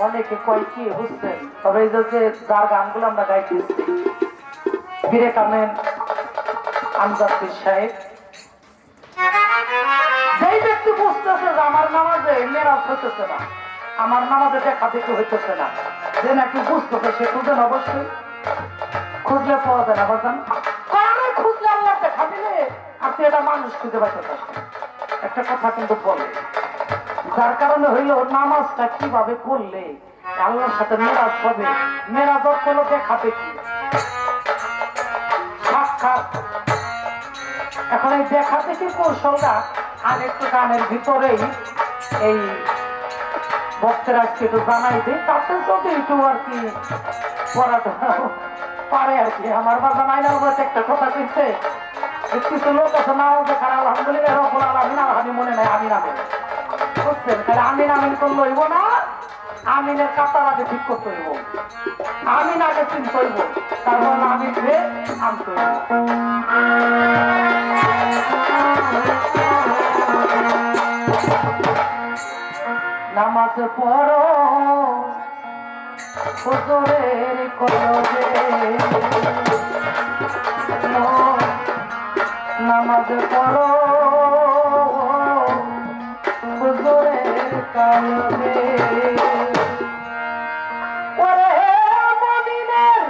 অনেকে কয় কি বুঝছেন, তবে এই যে যার গানগুলো আমরা গাইতেছি ফিরে কামেন আমজাদ সাহেব, সেই ব্যক্তি বুঝতেছে যে আমার নামাজে মেরাজ হইতেছে না, আমার নামাজে দেখা দেখি হইতেছে না, যে নাকি বুঝতেছে সে খুঁজেন, অবশ্যই খুঁজলে পাওয়া যায় না। বাজান কারণে খুঁজলে আল্লাহ দেখা দিলে আপনি এটা মানুষ খুঁজে পাইতে একটা কথা কিন্তু বলে, যার কারণে হইল নামাজটা কিভাবে পড়লে আল্লাহর সাথে মেরাজ হবে। মেরাজ হলো দেখা দেখি, সাক্ষাৎ। এখন এই দেখা দেখি কৌশলটা আর একটু গানের ভিতরেই এই ভক্তেরা একটু জানাই দিই, তাতে যদি একটু আর কি পড়াটা পারে আর কি। আমার বাবা নাইনার বলতে একটা কথা কইছে, কিছু লোক আছে না দেখার আলহামদুলিল্লাহ রব্বুল আলামিন আর আমি মনে নাই আমিন আমিন বুঝছেন, তাহলে আমিন আমিন করলে হইব না, আমিনের কাতার আগে ঠিক করতে হইব, আমিন আগে চিনতে হইব, তারপর আমিন দিয়ে আনতে হইব। নামাজ পড়ো হুজুরের কলবে, নামাজ পড়ো হুজুরের কলবে। ওরে মুমিনের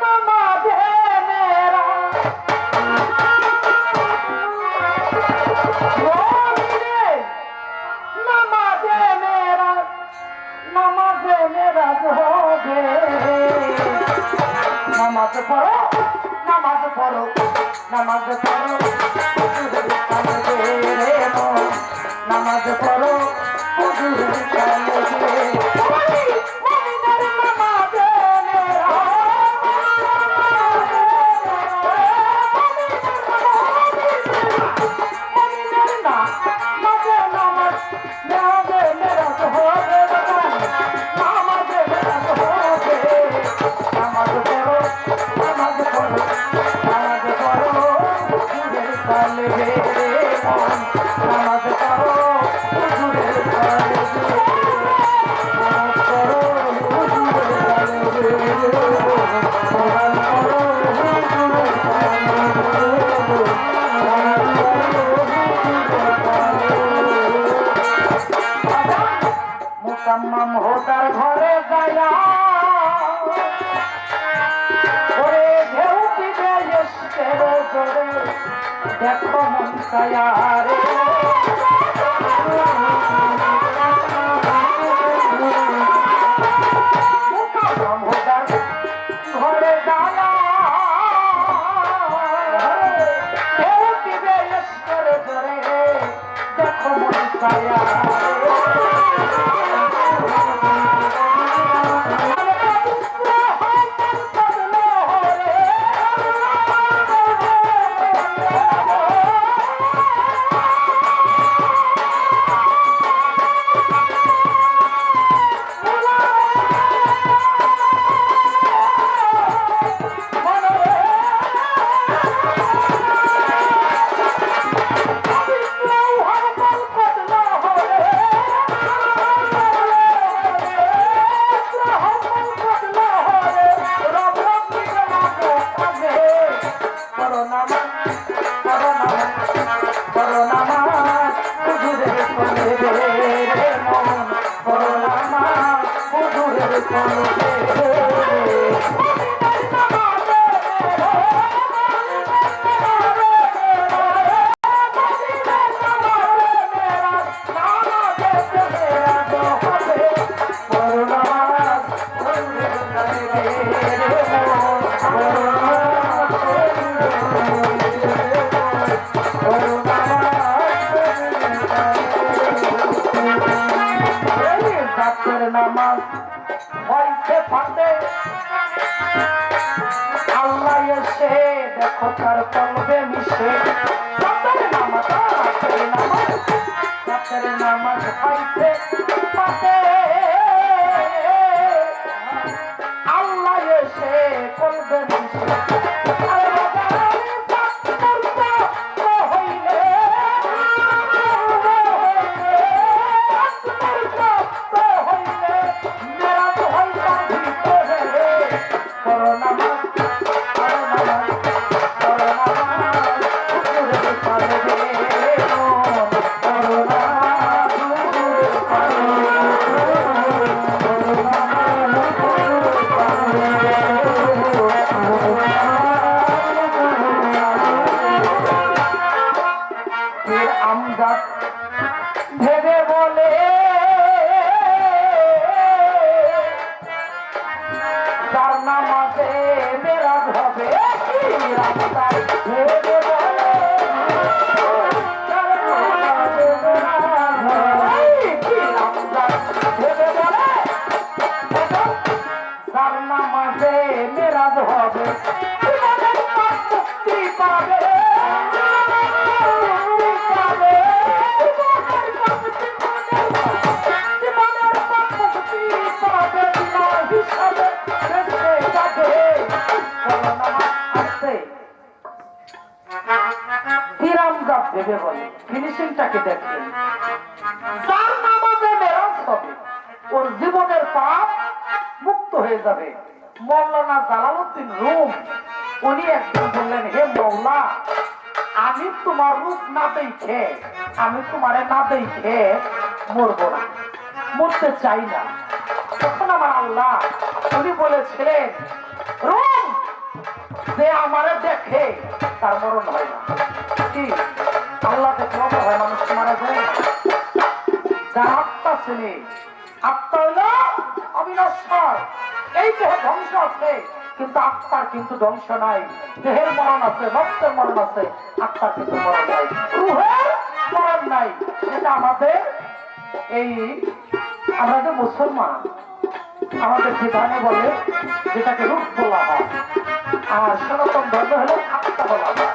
নামাজে মেরা, মুমিনের নামাজে মেরা, নামাজে মেরাজ হবে। নামাজ পড়ো, নামাজ পড়ো, নামাজ পড়ো হুজুরের কলবে রে মন, নামাজ পড়ো হুজুরের কলবে। মুমিনের নামাজে মেরা, মুমিনের নামাজে নামাজ, নামাজে মেরাজ হবে, নামাজে মেরাজ হবে। নামাজ পড়ো, নামাজ পড়ো, নামাজ পড়ো হুজুরের কলবে রে মন, নামাজ পড়ো হুজুরের কলবে, নামাজ পড়ো হুজুরের কলবে, নামাজ পড়ো হুজুরের কলবে, নামাজ পড়ো হুজুরের কলবে। মুকাম্মাম হোতার ঘরে যায়া ওরে ঢেউ পিবে এসছে রে জোরে, দেখো মন ছায়া রে। মুকাম্মাম হোতার ঘরে যায়া ঢেউ পিবে এসছে রে জোরে, দেখো মন ছায়া রে। নামাজ হইতে পাতে আল্লাহ এসে দেখো তার কলবে মিশে। নামাজ নামাজ হইতে পাতে আল্লাহ এসে কলবে মিশে। হইলে ভেবে বলে, ফিনিশিংটাকে দেখবেন। যার নামাজে মেরাজ হবে ওর জীবনের পাপ মুক্ত হয়ে যাবে। মৌলানা জালালউদ্দিন রুম উনি একদিন বললেন, হে মৌলা, আমি তোমার রূপ না দেখে, আমি তোমারে না দেখে মরবো না, মরতে চাই না। তখন আমার আল্লাহ উনি বলেছিলেন, রুম, যে আমারে দেখে তার মরণ হয় না। কি আল্লাহ দেখে হয় মানুষ মারা যায় না? যার আত্মা ছেলে, আত্মা হইল অবিনশ্বর। এই দেহে ধ্বংস আছে কিন্তু আত্মার কিন্তু ধ্বংস নাই। দেহের মরণ আছে, রক্তের মরণ আছে, আত্মার কিন্তু মরণ নাই, রুহের মরণ নাই। এটা আমাদের এই আমরা যে মুসলমান, আমাদের বিধানে বলে যেটাকে রূপ বলা হয়, আর সনাতন ধর্ম হলো আত্মা বলা হয়।